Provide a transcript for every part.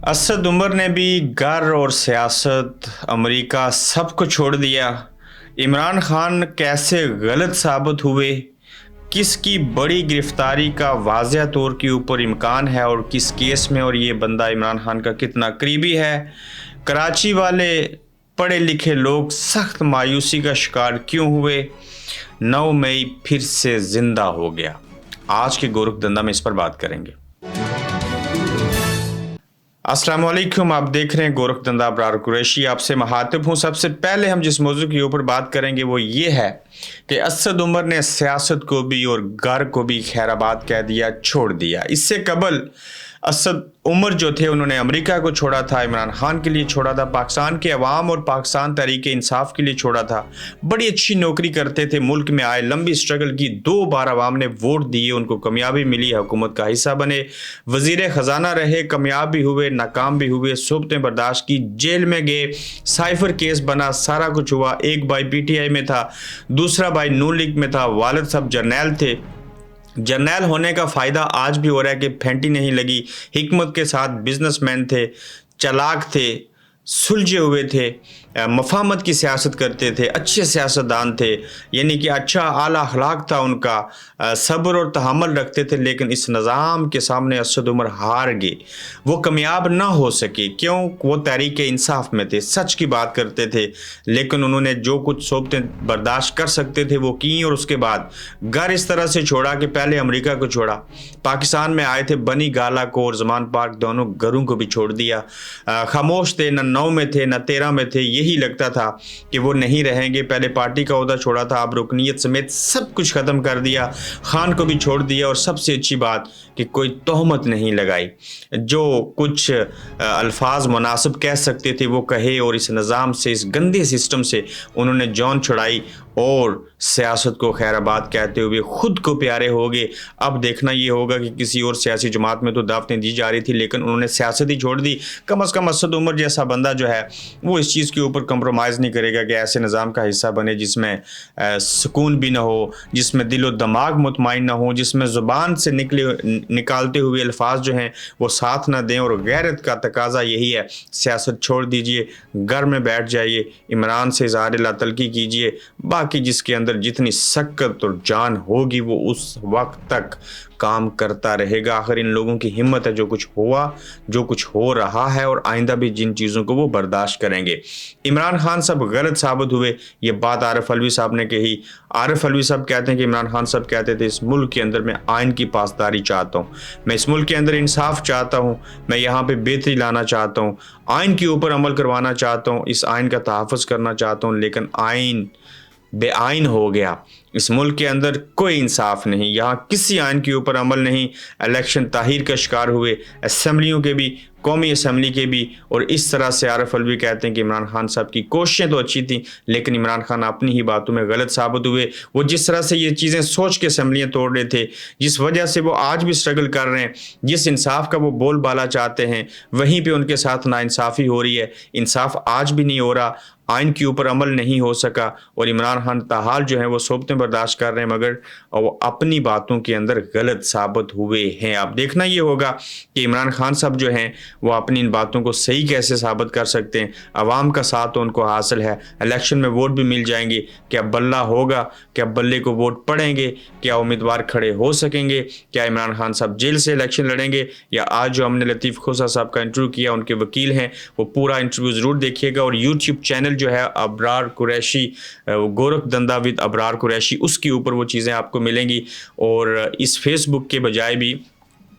असद उमर ने भी घर और सियासत अमेरिका सब को छोड़ दिया। इमरान खान कैसे गलत साबित हुए, किसकी बड़ी गिरफ्तारी का वाज़ह तौर के ऊपर इम्कान है और किस केस में, और ये बंदा इमरान खान का कितना करीबी है। कराची वाले पढ़े लिखे लोग सख्त मायूसी का शिकार क्यों हुए। 9 मई फिर से ज़िंदा हो गया। आज के गोरखधंधा में इस पर बात करेंगे। अस्सलाम वालेकुम, आप देख रहे हैं गोरखधंधा। अबरार कुरैशी आपसे मुखातिब हूँ। सबसे पहले हम जिस मौजू के ऊपर बात करेंगे वो ये है कि असद उमर ने सियासत को भी और घर को भी खैराबाद कह दिया, छोड़ दिया। इससे कबल असद उमर जो थे उन्होंने अमेरिका को छोड़ा था, इमरान खान के लिए छोड़ा था, पाकिस्तान के अवाम और पाकिस्तान तहरीक इंसाफ के लिए छोड़ा था। बड़ी अच्छी नौकरी करते थे, मुल्क में आए, लंबी स्ट्रगल की, 2 बार अवाम ने वोट दिए, उनको कामयाबी मिली, हुकूमत का हिस्सा बने, वजीर ख़जाना रहे, कामयाब भी हुए, नाकाम भी हुए, सोबतें बर्दाश्त की, जेल में गए, साइफर केस बना, सारा कुछ हुआ। एक भाई PTI में था, दूसरा भाई नून लीग में था, वालिद साहब जर्नैल थे। जर्नैल होने का फ़ायदा आज भी हो रहा है कि फेंटी नहीं लगी, हिकमत के साथ बिजनेसमैन थे, चालाक थे, सुलझे हुए थे, मफाहमत की सियासत करते थे, अच्छे सियासतदान थे, यानी कि अच्छा आला अखलाक था उनका, सब्र और तहम्मुल रखते थे। लेकिन इस निज़ाम के सामने असद उमर हार गए, वो कामयाब ना हो सके। क्यों? वो तहरीक इंसाफ में थे, सच की बात करते थे, लेकिन उन्होंने जो कुछ सोबतें बर्दाश्त कर सकते थे वो की, और उसके बाद घर इस तरह से छोड़ा कि पहले अमेरिका को छोड़ा, पाकिस्तान में आए थे, बनी गाला को और जमान पार्क दोनों घरों को भी छोड़ दिया। खामोश थे, न 9 में थे न 13 में थे। यही लगता था कि वो नहीं रहेंगे। पहले पार्टी का ओहदा छोड़ा था, अब रुकनीत समेत सब कुछ ख़त्म कर दिया, खान को भी छोड़ दिया। और सबसे अच्छी बात कि कोई तोहमत नहीं लगाई, जो कुछ अल्फाज मुनासिब कह सकते थे वो कहे, और इस निज़ाम से, इस गंदे सिस्टम से उन्होंने जान छुड़ाई और सियासत को खैराबाद कहते हुए खुद को प्यारे हो गए। अब देखना ये होगा कि किसी और सियासी जमात में तो दावतें दी जा रही थी, लेकिन उन्होंने सियासत ही छोड़ दी। कम अज़ कम असद उमर जैसा बंदा जो है वो इस चीज़ के ऊपर कंप्रोमाइज़ नहीं करेगा कि ऐसे निज़ाम का हिस्सा बने जिसमें सुकून भी ना हो, जिसमें दिलो दिमाग मुतमईन ना हो, जिसमें ज़ुबान से निकालते हुए अल्फाज जो हैं वो साथ ना दें। और गैरत का तकाजा यही है, सियासत छोड़ दीजिए, घर में बैठ जाइए, इमरान से इज़हार लातल्की कीजिए। बाकी जिसके अंदर जितनी शक्कत और जान होगी वो उस वक्त तक काम करता रहेगा। आखिर इन लोगों की हिम्मत है, जो कुछ हुआ, जो कुछ हो रहा है, और आइंदा भी जिन चीज़ों को वो बर्दाश्त करेंगे। इमरान खान साहब गलत साबित हुए, ये बात आरिफ अलवी साहब ने कही। आरिफ अलवी साहब कहते हैं कि इमरान खान साहब कहते थे, इस मुल्क के अंदर मैं आइन की पासदारी चाहता हूँ, मैं इस मुल्क के अंदर इंसाफ चाहता हूँ, मैं यहाँ पे बेहतरी लाना चाहता हूँ, आइन के ऊपर अमल करवाना चाहता हूँ, इस आइन का तहफ़्फ़ुज़ करना चाहता हूँ। लेकिन आइन बेआइन हो गया। इस मुल्क के अंदर कोई इंसाफ नहीं, यहाँ किसी आइन के ऊपर अमल नहीं। इलेक्शन ताहीर का शिकार हुए, असम्बलियों के भी, कौमी असम्बली के भी। और इस तरह से आरिफ अलवी कहते हैं कि इमरान खान साहब की कोशिशें तो अच्छी थी, लेकिन इमरान खान अपनी ही बातों में गलत साबित हुए। वो जिस तरह से ये चीज़ें सोच के असम्बलियाँ तोड़ रहे थे, जिस वजह से वो आज भी स्ट्रगल कर रहे हैं, जिस इंसाफ का वो बोलबाला चाहते हैं, वहीं पर उनके साथ नाइंसाफ़ी हो रही है। इंसाफ आज भी नहीं हो रहा, आइन के ऊपर अमल नहीं हो सका, और इमरान खान ताहाल जो है वो सोबतें बर्दाश्त कर रहे हैं, मगर वो अपनी बातों के अंदर गलत साबित हुए हैं। अब देखना ये होगा कि इमरान खान साहब जो हैं वो अपनी इन बातों को सही कैसे साबित कर सकते हैं। अवाम का साथ तो उनको हासिल है, इलेक्शन में वोट भी मिल जाएंगे। क्या बल्ला होगा? क्या बल्ले को वोट पड़ेंगे? क्या उम्मीदवार खड़े हो सकेंगे? क्या इमरान खान साहब जेल से इलेक्शन लड़ेंगे? या आज जो हमने लतीफ़ खोसा साहब का इंटरव्यू किया, उनके वकील हैं, वो पूरा इंटरव्यू ज़रूर देखिएगा। और यूट्यूब चैनल जो है अबरार कुरैशी, गोरखधंधा विद अबरार कुरैशी, उसके ऊपर वो चीज़ें आपको मिलेंगी। और इस फेसबुक के बजाय भी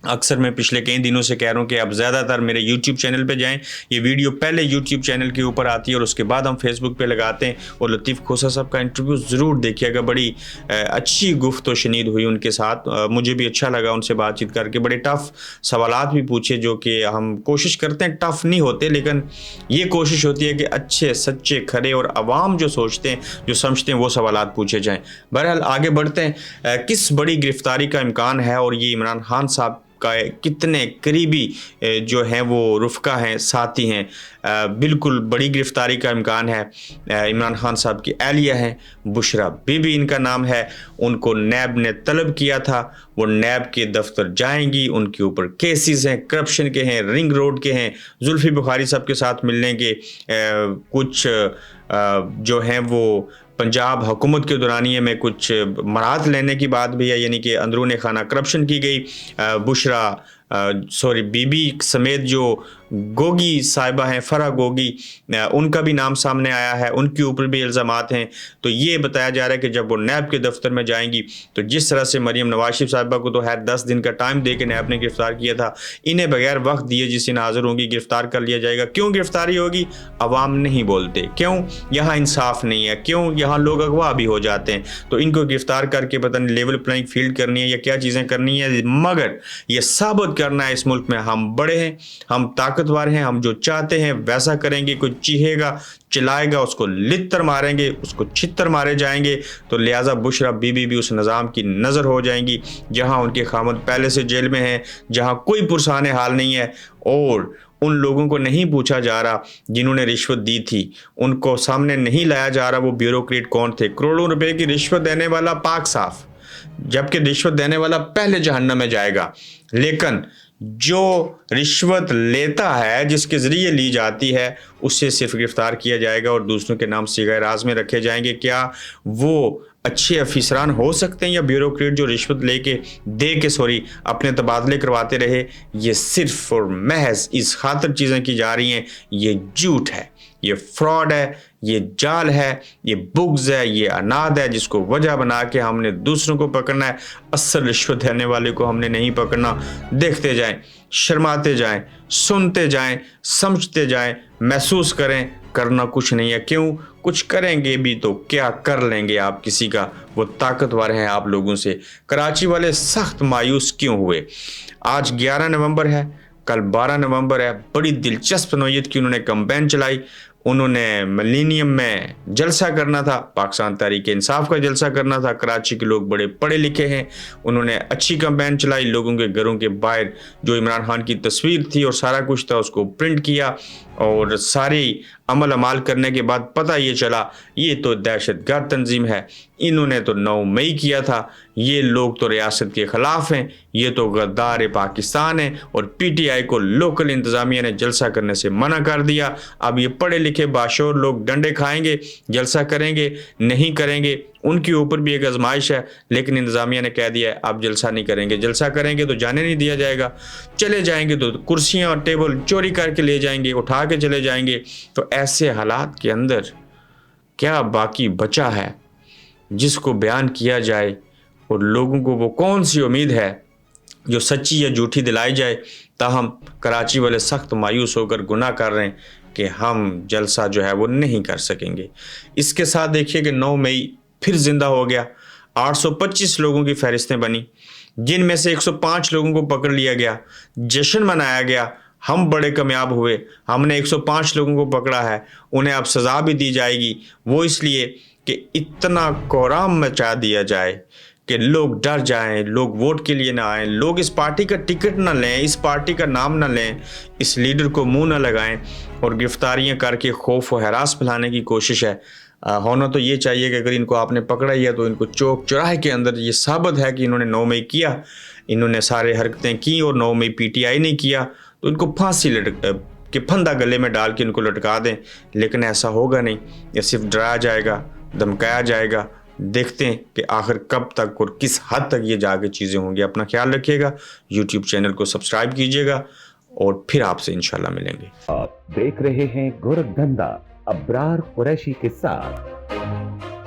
अक्सर मैं पिछले कई दिनों से कह रहा हूँ कि आप ज़्यादातर मेरे YouTube चैनल पे जाएं। ये वीडियो पहले YouTube चैनल के ऊपर आती है और उसके बाद हम फेसबुक पे लगाते हैं। और लतीफ़ खोसा साहब का इंटरव्यू ज़रूर देखिएगा, बड़ी अच्छी गुफ्त शनीद हुई उनके साथ। मुझे भी अच्छा लगा उनसे बातचीत करके। बड़े टफ़ सवालात भी पूछे, जो कि हम कोशिश करते हैं, टफ़ नहीं होते, लेकिन ये कोशिश होती है कि अच्छे, सच्चे, खरे और अवाम जो सोचते हैं, जो समझते हैं, वो सवालात पूछे जाएँ। बहरहाल आगे बढ़ते हैं। किस बड़ी गिरफ्तारी का इम्कान है, और ये इमरान खान साहब का कितने करीबी जो हैं वो रफ़्का हैं, साथी हैं। बिल्कुल बड़ी गिरफ़्तारी का इम्कान है। इमरान खान साहब की अहलिया हैं, बुशरा बीबी इनका नाम है। उनको नैब ने तलब किया था, वो नैब के दफ्तर जाएंगी, उनके ऊपर केसेस हैं, करप्शन के हैं, रिंग रोड के हैं, जुल्फ़ी बुखारी साहब के साथ मिलने के कुछ जो हैं वो पंजाब हुकूमत के दौरानिए में कुछ मराहत लेने की बात भी है, यानी कि अंदरून खाना करप्शन की गई। बुशरा बीबी समेत जो गोगी साहिबा हैं, फरा गोगी, उनका भी नाम सामने आया है, उनके ऊपर भी इल्ज़ामात हैं। तो ये बताया जा रहा है कि जब वो नैब के दफ्तर में जाएंगी तो जिस तरह से मरीम नवाज शरीफ साहिबा को तो 10 दिन का टाइम दे के नैब ने गिरफ्तार किया था, इन्हें बगैर वक्त दिए जिस नाज़र होंगी गिरफ्तार कर लिया जाएगा। क्यों गिरफ्तारी होगी? अवाम नहीं बोलते, क्यों? यहाँ इंसाफ नहीं है, क्यों? यहाँ लोग अगवा भी हो जाते हैं। तो इनको गिरफ्तार करके पता नहीं लेवल प्लेइंग फील्ड करनी है या क्या चीज़ें करनी है, मगर ये साबित करना है इस मुल्क में हम बड़े हैं, हम ताकतवर हैं, हम जो चाहते हैं वैसा करेंगे। कोई चीखेगा चिल्लाएगा उसको लित्तर मारेंगे, उसको छित्तर मारे जाएंगे। तो लिहाजा बुशरा बीबी भी उस निज़ाम की नज़र हो जाएंगी जहां उनके खामद पहले से जेल में हैं, जहां कोई पुरसाने हाल नहीं है और उन लोगों को नहीं पूछा जा रहा जिन्होंने रिश्वत दी थी, उनको सामने नहीं लाया जा रहा वो ब्यूरोक्रेट कौन थे। करोड़ों रुपए की रिश्वत देने वाला पाक साफ, जबकि रिश्वत देने वाला पहले जहन्नम में जाएगा। लेकिन जो रिश्वत लेता है, जिसके ज़रिए ली जाती है, उससे सिर्फ गिरफ्तार किया जाएगा और दूसरों के नाम सिगाए राज में रखे जाएंगे। क्या वो अच्छे अफिसरान हो सकते हैं या ब्यूरोक्रेट जो रिश्वत अपने तबादले करवाते रहे? ये सिर्फ और महज इस खातिर चीज़ें की जा रही हैं। ये झूठ है, ये फ्रॉड है, ये जाल है, ये बुग्ज है, ये अनाद है, जिसको वजह बना के हमने दूसरों को पकड़ना है। असल रिश्वत देने वाले को हमने नहीं पकड़ना। देखते जाएं, शर्माते जाएं, सुनते जाएं, समझते जाएं, महसूस करें, करना कुछ नहीं है। क्यों? कुछ करेंगे भी तो क्या कर लेंगे आप किसी का? वो ताकतवर हैं आप लोगों से। कराची वाले सख्त मायूस क्यों हुए? आज 11 नवंबर है, कल 12 नवंबर है। बड़ी दिलचस्प नौयत की उन्होंने कैंपेन चलाई। उन्होंने मिलेनियम में जलसा करना था, पाकिस्तान तहरीक इंसाफ का जलसा करना था। कराची के लोग बड़े पढ़े लिखे हैं, उन्होंने अच्छी कैंपेन चलाई। लोगों के घरों के बाहर जो इमरान खान की तस्वीर थी और सारा कुछ था उसको प्रिंट किया और सारी अमल अमाल करने के बाद पता ये चला ये तो दहशतगर्द तंजीम है। इन्होंने तो 9 मई किया था, ये लोग तो रियासत के ख़िलाफ़ हैं, ये तो गद्दार पाकिस्तान है। और पीटीआई को लोकल इंतज़ामिया ने जलसा करने से मना कर दिया। अब ये पढ़े लिखे बाशोर लोग डंडे खाएंगे, जलसा करेंगे, नहीं करेंगे, उनके ऊपर भी एक आजमाइश है। लेकिन इंतज़ामिया ने कह दिया है आप जलसा नहीं करेंगे, जलसा करेंगे तो जाने नहीं दिया जाएगा, चले जाएंगे तो कुर्सियाँ और टेबल चोरी करके ले जाएंगे, उठा के चले जाएंगे। तो ऐसे हालात के अंदर क्या बाकी बचा है जिसको बयान किया जाए और लोगों को वो कौन सी उम्मीद है जो सच्ची या झूठी दिलाई जाए? ताहम कराची वाले सख्त मायूस होकर गुनाह कर रहे हैं कि हम जलसा जो है वो नहीं कर सकेंगे। इसके साथ देखिए कि 9 मई फिर जिंदा हो गया। 825 लोगों की फहरिस्तें बनी, जिनमें से 105 लोगों को पकड़ लिया गया, जश्न मनाया गया। हम बड़े कामयाब हुए, हमने 105 लोगों को पकड़ा है, उन्हें अब सज़ा भी दी जाएगी। वो इसलिए कि इतना कोहराम मचा दिया जाए कि लोग डर जाएं, लोग वोट के लिए ना आएं, लोग इस पार्टी का टिकट ना लें, इस पार्टी का नाम ना लें, इस लीडर को मुंह ना लगाएं और गिरफ्तारियां करके खौफ और हरास फैलाने की कोशिश है। होना तो ये चाहिए कि अगर इनको आपने पकड़ा ही है तो इनको चौक चौराहे के अंदर ये साबित है कि इन्होंने 9 मई किया, इन्होंने सारे हरकतें की और 9 मई पीटीआई ने किया, तो इनको फांसी के फंदा गले में डाल के इनको लटका दें। लेकिन ऐसा होगा नहीं, ये सिर्फ डराया जाएगा, धमकाया जाएगा। देखते हैं कि आखिर कब तक और किस हद तक ये जाके चीज़ें होंगी। अपना ख्याल रखिएगा, यूट्यूब चैनल को सब्सक्राइब कीजिएगा और फिर आपसे इंशाल्लाह मिलेंगे। आप देख रहे हैं गोरखधंधा अब्रार कुरैशी के साथ।